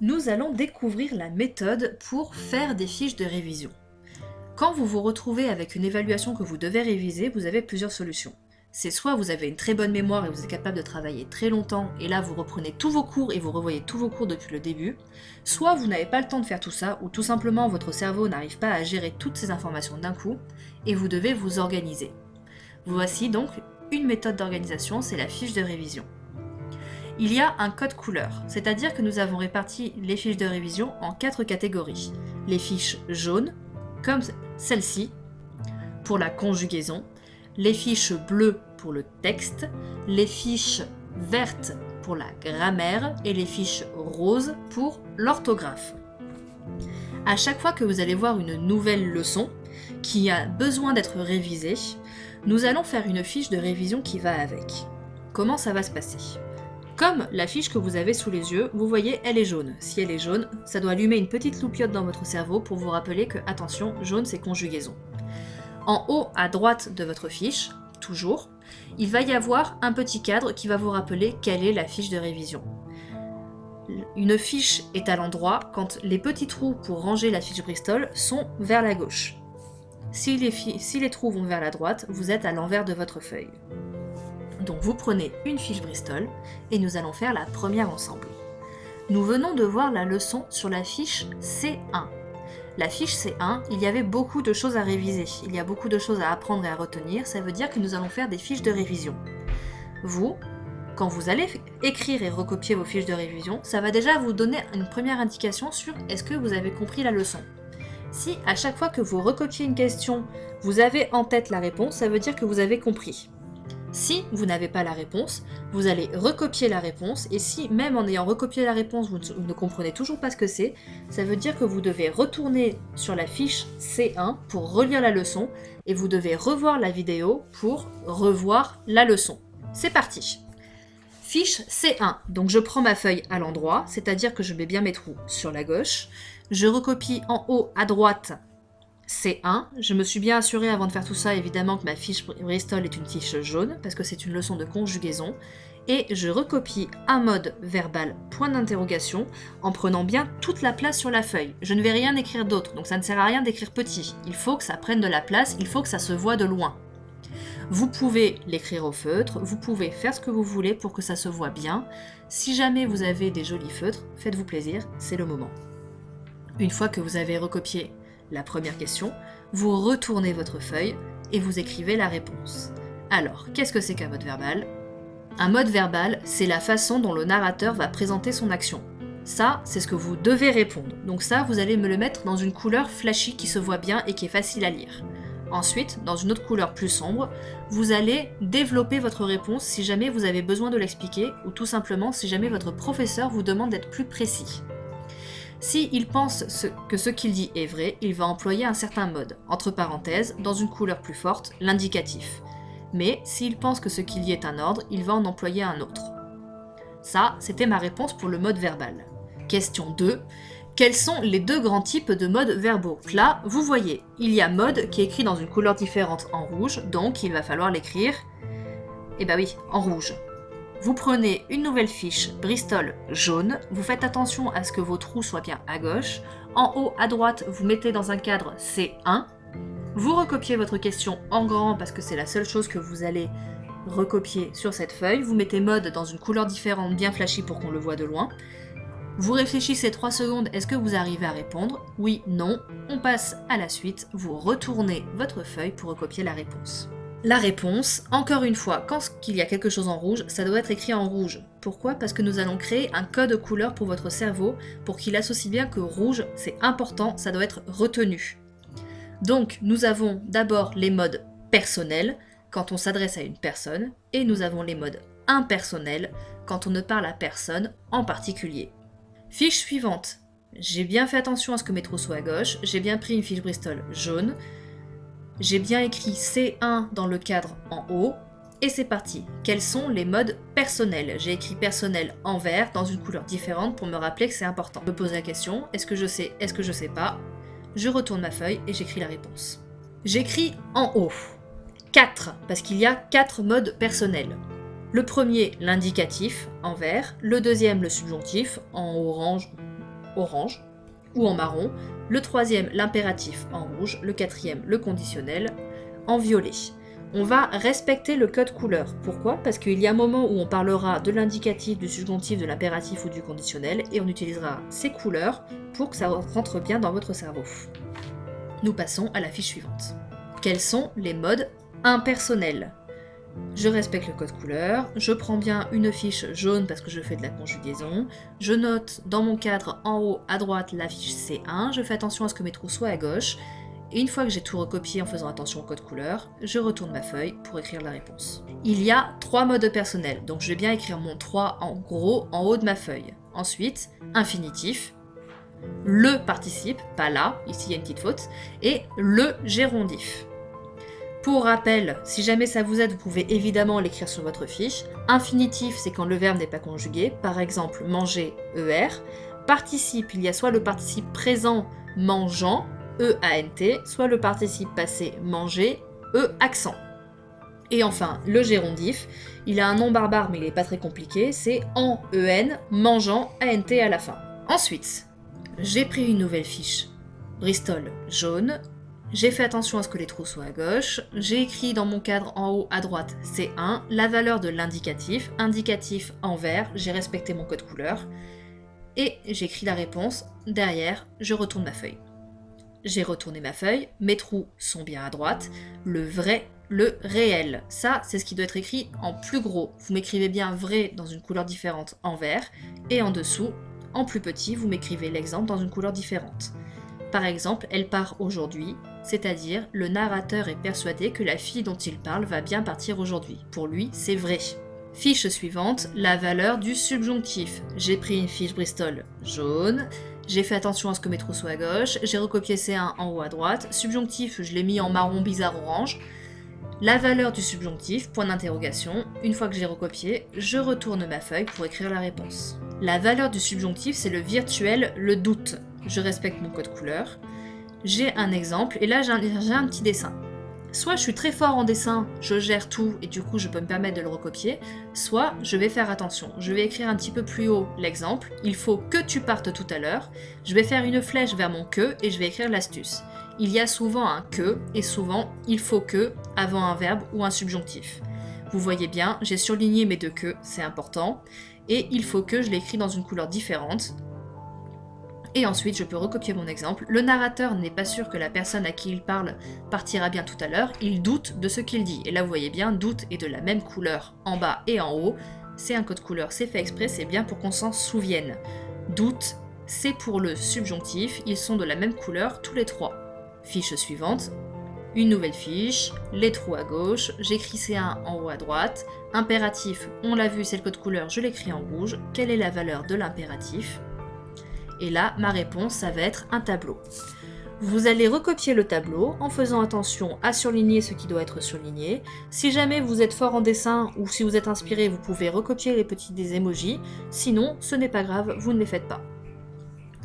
nous allons découvrir la méthode pour faire des fiches de révision. Quand vous vous retrouvez avec une évaluation que vous devez réviser, vous avez plusieurs solutions. C'est soit vous avez une très bonne mémoire et vous êtes capable de travailler très longtemps et là vous reprenez tous vos cours et vous revoyez tous vos cours depuis le début, soit vous n'avez pas le temps de faire tout ça ou tout simplement votre cerveau n'arrive pas à gérer toutes ces informations d'un coup et vous devez vous organiser. Voici donc une méthode d'organisation, c'est la fiche de révision. Il y a un code couleur, c'est-à-dire que nous avons réparti les fiches de révision en 4 catégories. Les fiches jaunes, comme celle-ci, pour la conjugaison, les fiches bleues pour le texte, les fiches vertes pour la grammaire et les fiches roses pour l'orthographe. À chaque fois que vous allez voir une nouvelle leçon qui a besoin d'être révisée, nous allons faire une fiche de révision qui va avec. Comment ça va se passer ? Comme la fiche que vous avez sous les yeux, vous voyez, elle est jaune. Si elle est jaune, ça doit allumer une petite loupiote dans votre cerveau pour vous rappeler que, attention, jaune c'est conjugaison. En haut à droite de votre fiche, toujours, il va y avoir un petit cadre qui va vous rappeler quelle est la fiche de révision. Une fiche est à l'endroit quand les petits trous pour ranger la fiche Bristol sont vers la gauche. Si les trous vont vers la droite, vous êtes à l'envers de votre feuille. Donc vous prenez une fiche Bristol et nous allons faire la première ensemble. Nous venons de voir la leçon sur la fiche C1. La fiche C1, il y avait beaucoup de choses à réviser, il y a beaucoup de choses à apprendre et à retenir, ça veut dire que nous allons faire des fiches de révision. Vous, quand vous allez écrire et recopier vos fiches de révision, ça va déjà vous donner une première indication sur est-ce que vous avez compris la leçon. Si à chaque fois que vous recopiez une question, vous avez en tête la réponse, ça veut dire que vous avez compris. Si vous n'avez pas la réponse, vous allez recopier la réponse, et si même en ayant recopié la réponse, vous ne comprenez toujours pas ce que c'est, ça veut dire que vous devez retourner sur la fiche C1 pour relire la leçon, et vous devez revoir la vidéo pour revoir la leçon. C'est parti! Fiche C1, donc je prends ma feuille à l'endroit, c'est-à-dire que je mets bien mes trous sur la gauche, je recopie en haut à droite C1, je me suis bien assurée avant de faire tout ça évidemment que ma fiche Bristol est une fiche jaune parce que c'est une leçon de conjugaison et je recopie un mode verbal point d'interrogation en prenant bien toute la place sur la feuille. Je ne vais rien écrire d'autre donc ça ne sert à rien d'écrire petit, il faut que ça prenne de la place, il faut que ça se voit de loin. Vous pouvez l'écrire au feutre, vous pouvez faire ce que vous voulez pour que ça se voit bien. Si jamais vous avez des jolis feutres, faites-vous plaisir, c'est le moment. Une fois que vous avez recopié la première question, vous retournez votre feuille et vous écrivez la réponse. Alors, qu'est-ce que c'est qu'un mode verbal ? Un mode verbal, c'est la façon dont le narrateur va présenter son action. Ça, c'est ce que vous devez répondre. Donc ça, vous allez me le mettre dans une couleur flashy qui se voit bien et qui est facile à lire. Ensuite, dans une autre couleur plus sombre, vous allez développer votre réponse si jamais vous avez besoin de l'expliquer ou tout simplement si jamais votre professeur vous demande d'être plus précis. S'il pense que ce qu'il dit est vrai, il va employer un certain mode, entre parenthèses, dans une couleur plus forte, l'indicatif. Mais s'il pense que ce qu'il dit est un ordre, il va en employer un autre. Ça, c'était ma réponse pour le mode verbal. Question 2. Quels sont les deux grands types de modes verbaux ? Là, vous voyez, il y a mode qui est écrit dans une couleur différente en rouge, donc il va falloir l'écrire, en rouge. Vous prenez une nouvelle fiche Bristol jaune, vous faites attention à ce que vos trous soient bien à gauche, en haut à droite vous mettez dans un cadre C1, vous recopiez votre question en grand parce que c'est la seule chose que vous allez recopier sur cette feuille, vous mettez mode dans une couleur différente bien flashy pour qu'on le voit de loin, vous réfléchissez 3 secondes, est-ce que vous arrivez à répondre ? Oui, non, on passe à la suite, vous retournez votre feuille pour recopier la réponse. La réponse, encore une fois, quand il y a quelque chose en rouge, ça doit être écrit en rouge. Pourquoi ? Parce que nous allons créer un code couleur pour votre cerveau pour qu'il associe bien que rouge, c'est important, ça doit être retenu. Donc, nous avons d'abord les modes personnels, quand on s'adresse à une personne, et nous avons les modes impersonnels, quand on ne parle à personne en particulier. Fiche suivante. J'ai bien fait attention à ce que mes trous soient à gauche, j'ai bien pris une fiche Bristol jaune, j'ai bien écrit C1 dans le cadre en haut, et c'est parti. Quels sont les modes personnels ? J'ai écrit personnel en vert dans une couleur différente pour me rappeler que c'est important. Je me pose la question, est-ce que je sais, est-ce que je sais pas ? Je retourne ma feuille et j'écris la réponse. J'écris en haut 4, parce qu'il y a 4 modes personnels. Le premier, l'indicatif, en vert. Le deuxième, le subjonctif, en orange, orange ou en marron, le troisième l'impératif en rouge, le quatrième le conditionnel en violet. On va respecter le code couleur. Pourquoi? Parce qu'il y a un moment où on parlera de l'indicatif, du subjonctif, de l'impératif ou du conditionnel et on utilisera ces couleurs pour que ça rentre bien dans votre cerveau. Nous passons à la fiche suivante. Quels sont les modes impersonnels? Je respecte le code couleur, je prends bien une fiche jaune parce que je fais de la conjugaison, je note dans mon cadre en haut à droite la fiche C1, je fais attention à ce que mes trous soient à gauche, et une fois que j'ai tout recopié en faisant attention au code couleur, je retourne ma feuille pour écrire la réponse. Il y a 3 modes personnels, donc je vais bien écrire mon 3 en gros en haut de ma feuille. Ensuite, infinitif, le participe, pas là, ici il y a une petite faute, et le gérondif. Pour rappel, si jamais ça vous aide, vous pouvez évidemment l'écrire sur votre fiche. Infinitif, c'est quand le verbe n'est pas conjugué, par exemple manger, ER. Participe, il y a soit le participe présent, mangeant, E-A-N-T, soit le participe passé, manger, E-accent. Et enfin, le gérondif, il a un nom barbare mais il n'est pas très compliqué, c'est en, E-N, mangeant, A-N-T à la fin. Ensuite, j'ai pris une nouvelle fiche, Bristol jaune, j'ai fait attention à ce que les trous soient à gauche, j'ai écrit dans mon cadre en haut à droite C1, la valeur de l'indicatif, indicatif en vert, j'ai respecté mon code couleur, et j'écris la réponse, derrière, je retourne ma feuille. J'ai retourné ma feuille, mes trous sont bien à droite, le vrai, le réel. Ça, c'est ce qui doit être écrit en plus gros. Vous m'écrivez bien vrai dans une couleur différente en vert, et en dessous, en plus petit, vous m'écrivez l'exemple dans une couleur différente. Par exemple, elle part aujourd'hui, c'est-à-dire le narrateur est persuadé que la fille dont il parle va bien partir aujourd'hui. Pour lui, c'est vrai. Fiche suivante, la valeur du subjonctif. J'ai pris une fiche Bristol jaune, j'ai fait attention à ce que mes trous soient à gauche, j'ai recopié C1 en haut à droite, subjonctif je l'ai mis en marron bizarre orange. La valeur du subjonctif, point d'interrogation, une fois que j'ai recopié, je retourne ma feuille pour écrire la réponse. La valeur du subjonctif c'est le virtuel, le doute. Je respecte mon code couleur. J'ai un exemple, et là j'ai un petit dessin. Soit je suis très fort en dessin, je gère tout et du coup je peux me permettre de le recopier, soit je vais faire attention. Je vais écrire un petit peu plus haut l'exemple, il faut que tu partes tout à l'heure, je vais faire une flèche vers mon que et je vais écrire l'astuce. Il y a souvent un que et souvent il faut que avant un verbe ou un subjonctif. Vous voyez bien, j'ai surligné mes deux que, c'est important, et il faut que je l'écris dans une couleur différente. Et ensuite, je peux recopier mon exemple. Le narrateur n'est pas sûr que la personne à qui il parle partira bien tout à l'heure, il doute de ce qu'il dit. Et là, vous voyez bien, doute est de la même couleur en bas et en haut. C'est un code couleur, c'est fait exprès, c'est bien pour qu'on s'en souvienne. Doute, c'est pour le subjonctif, ils sont de la même couleur tous les trois. Fiche suivante, une nouvelle fiche, les trous à gauche, j'écris C1 en haut à droite. Impératif, on l'a vu, c'est le code couleur, je l'écris en rouge. Quelle est la valeur de l'impératif ? Et là, ma réponse, ça va être un tableau. Vous allez recopier le tableau en faisant attention à surligner ce qui doit être surligné. Si jamais vous êtes fort en dessin ou si vous êtes inspiré, vous pouvez recopier les petits des emojis. Sinon, ce n'est pas grave, vous ne les faites pas.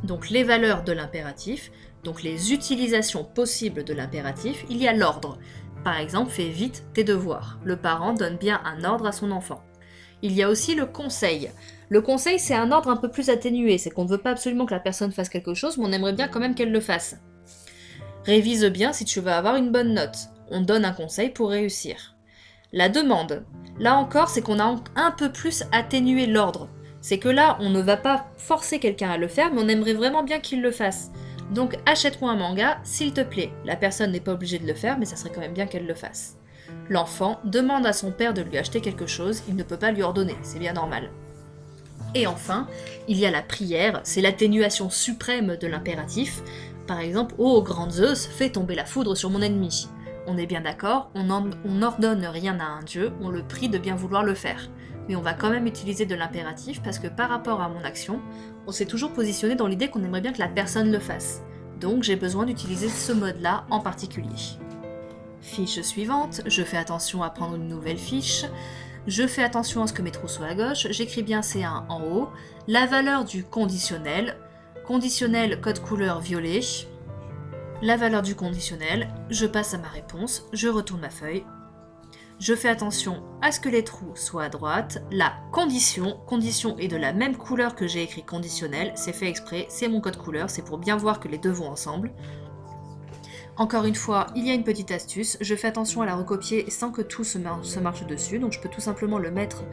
Donc les valeurs de l'impératif, donc les utilisations possibles de l'impératif, il y a l'ordre. Par exemple, fais vite tes devoirs. Le parent donne bien un ordre à son enfant. Il y a aussi le conseil. Le conseil, c'est un ordre un peu plus atténué, c'est qu'on ne veut pas absolument que la personne fasse quelque chose, mais on aimerait bien quand même qu'elle le fasse. Révise bien si tu veux avoir une bonne note. On donne un conseil pour réussir. La demande. Là encore, c'est qu'on a un peu plus atténué l'ordre. C'est que là, on ne va pas forcer quelqu'un à le faire, mais on aimerait vraiment bien qu'il le fasse. Donc, achète-moi un manga, s'il te plaît. La personne n'est pas obligée de le faire, mais ça serait quand même bien qu'elle le fasse. L'enfant demande à son père de lui acheter quelque chose, il ne peut pas lui ordonner, c'est bien normal. Et enfin, il y a la prière, c'est l'atténuation suprême de l'impératif. Par exemple, « Oh, grand Zeus, fais tomber la foudre sur mon ennemi ». On est bien d'accord, on n'ordonne rien à un dieu, on le prie de bien vouloir le faire. Mais on va quand même utiliser de l'impératif parce que par rapport à mon action, on s'est toujours positionné dans l'idée qu'on aimerait bien que la personne le fasse. Donc j'ai besoin d'utiliser ce mode-là en particulier. Fiche suivante, je fais attention à prendre une nouvelle fiche. Je fais attention à ce que mes trous soient à gauche, j'écris bien C1 en haut, la valeur du conditionnel, conditionnel code couleur violet, la valeur du conditionnel, je passe à ma réponse, je retourne ma feuille, Je fais attention à ce que les trous soient à droite. La condition est de la même couleur que j'ai écrit conditionnel, c'est fait exprès, c'est mon code couleur, c'est pour bien voir que les deux vont ensemble. Encore une fois, il y a une petite astuce, je fais attention à la recopier sans que tout se marche dessus, donc je peux tout simplement le mettre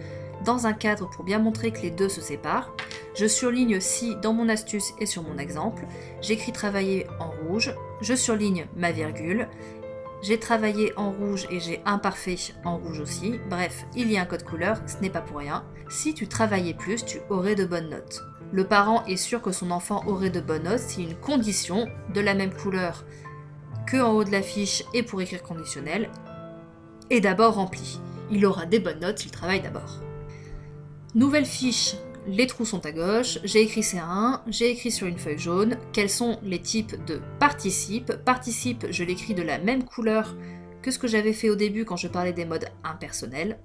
dans un cadre pour bien montrer que les deux se séparent. Je surligne si dans mon astuce et sur mon exemple, j'écris travailler en rouge, je surligne ma virgule, j'ai travaillé en rouge et j'ai imparfait en rouge aussi, bref, il y a un code couleur, ce n'est pas pour rien. Si tu travaillais plus, tu aurais de bonnes notes. Le parent est sûr que son enfant aurait de bonnes notes si une condition de la même couleur que en haut de la fiche et pour écrire conditionnel est d'abord remplie. Il aura des bonnes notes s'il travaille d'abord. Nouvelle fiche, les trous sont à gauche, j'ai écrit C1, j'ai écrit sur une feuille jaune quels sont les types de participes. Participe, je l'écris de la même couleur que ce que j'avais fait au début quand je parlais des modes impersonnels.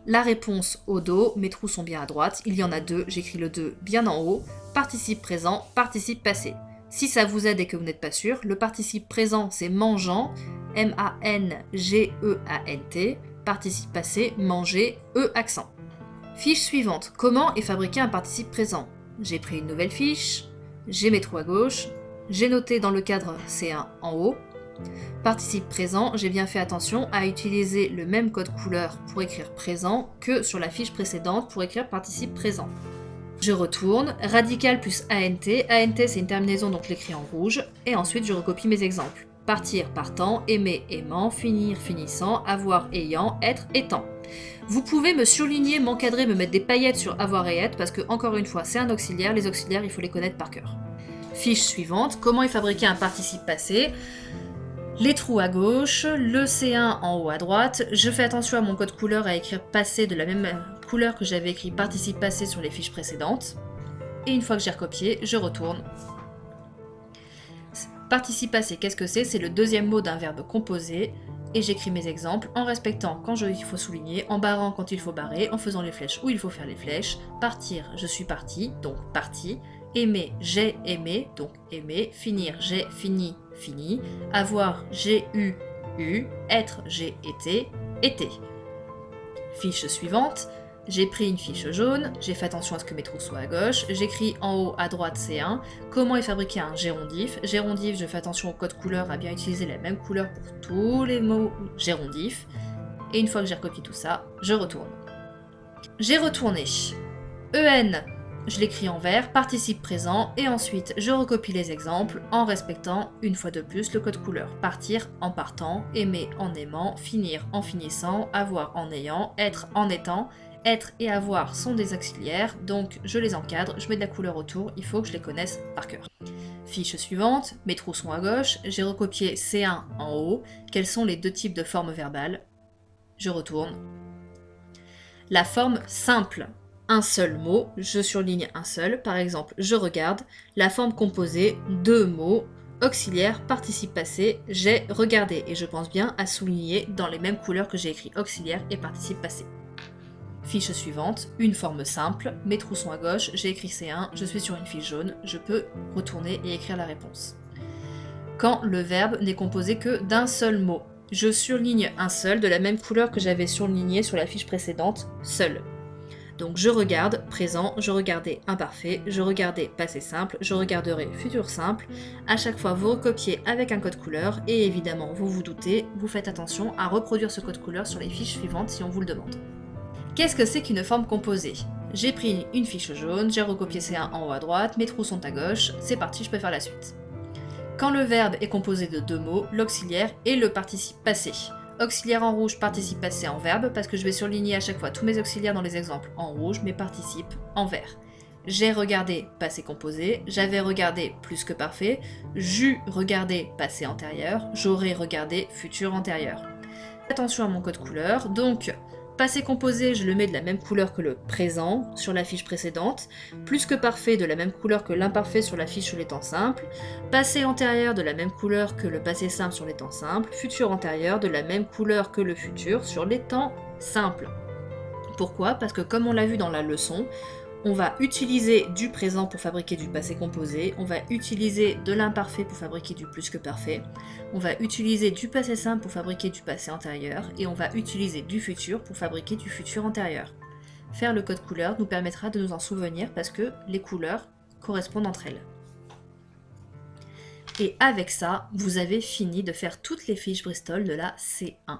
La réponse au dos, mes trous sont bien à droite, il y en a deux, j'écris le 2 bien en haut. Participe présent, participe passé. Si ça vous aide et que vous n'êtes pas sûr, le participe présent c'est mangeant, M-A-N-G-E-A-N-T, participe passé, manger, E accent. Fiche suivante, comment est fabriqué un participe présent? J'ai pris une nouvelle fiche, j'ai mes trous à gauche, j'ai noté dans le cadre C1 en haut. Participe présent, j'ai bien fait attention à utiliser le même code couleur pour écrire présent que sur la fiche précédente pour écrire participe présent. Je retourne, radical plus ANT, ANT c'est une terminaison donc je l'écris en rouge, et ensuite je recopie mes exemples. Partir, partant, aimer, aimant, finir, finissant, avoir, ayant, être, étant. Vous pouvez me surligner, m'encadrer, me mettre des paillettes sur avoir et être, parce que encore une fois c'est un auxiliaire, les auxiliaires il faut les connaître par cœur. Fiche suivante, comment est fabriqué un participe passé? Les trous à gauche, le C1 en haut à droite, je fais attention à mon code couleur à écrire passé de la même couleur que j'avais écrit participe passé sur les fiches précédentes. Et une fois que j'ai recopié, je retourne. Participe passé, qu'est-ce que c'est? C'est le deuxième mot d'un verbe composé. Et j'écris mes exemples en respectant quand il faut souligner, en barrant quand il faut barrer, en faisant les flèches où il faut faire les flèches. Partir, je suis parti, donc parti. Aimer, j'ai aimé, donc aimé. Finir, j'ai fini, fini. Avoir, j'ai eu, eu. Être, j'ai été, été. Fiche suivante. J'ai pris une fiche jaune, j'ai fait attention à ce que mes trous soient à gauche, j'écris en haut à droite C1, comment est fabriqué un gérondif. Gérondif, je fais attention au code couleur, à bien utiliser la même couleur pour tous les mots gérondif. Et une fois que j'ai recopié tout ça, je retourne. J'ai retourné. EN, je l'écris en vert, participe présent, et ensuite je recopie les exemples en respectant une fois de plus le code couleur. Partir en partant, aimer en aimant, finir en finissant, avoir en ayant, être en étant. Être et avoir sont des auxiliaires, donc je les encadre, je mets de la couleur autour, il faut que je les connaisse par cœur. Fiche suivante, mes trous sont à gauche, j'ai recopié C1 en haut, quels sont les deux types de formes verbales? Je retourne. La forme simple, un seul mot, je surligne un seul, par exemple je regarde. La forme composée, deux mots, auxiliaire, participe passé, j'ai regardé, et je pense bien à souligner dans les mêmes couleurs que j'ai écrit auxiliaire et participe passé. Fiche suivante, une forme simple, mes trous sont à gauche, j'ai écrit C1, je suis sur une fiche jaune, je peux retourner et écrire la réponse. Quand le verbe n'est composé que d'un seul mot, je surligne un seul de la même couleur que j'avais surligné sur la fiche précédente, seul. Donc je regarde, présent, je regardais imparfait, je regardais passé simple, je regarderai futur simple. À chaque fois vous recopiez avec un code couleur et évidemment vous vous doutez, vous faites attention à reproduire ce code couleur sur les fiches suivantes si on vous le demande. Qu'est-ce que c'est qu'une forme composée? J'ai pris une fiche jaune, j'ai recopié C1 en haut à droite, mes trous sont à gauche, c'est parti, je peux faire la suite. Quand le verbe est composé de deux mots, l'auxiliaire et le participe passé. Auxiliaire en rouge, participe passé en verbe, parce que je vais surligner à chaque fois tous mes auxiliaires dans les exemples en rouge, mes participes en vert. J'ai regardé, passé composé, j'avais regardé, plus que parfait, j'eus regardé, passé antérieur, j'aurais regardé, futur antérieur. Attention à mon code couleur, donc passé composé, je le mets de la même couleur que le présent sur la fiche précédente, plus que parfait de la même couleur que l'imparfait sur la fiche sur les temps simples, passé antérieur de la même couleur que le passé simple sur les temps simples, futur antérieur de la même couleur que le futur sur les temps simples. Pourquoi? Parce que comme on l'a vu dans la leçon, On va utiliser du présent pour fabriquer du passé composé, on va utiliser de l'imparfait pour fabriquer du plus que parfait, on va utiliser du passé simple pour fabriquer du passé antérieur, et on va utiliser du futur pour fabriquer du futur antérieur. Faire le code couleur nous permettra de nous en souvenir parce que les couleurs correspondent entre elles. Et avec ça, vous avez fini de faire toutes les fiches Bristol de la C1.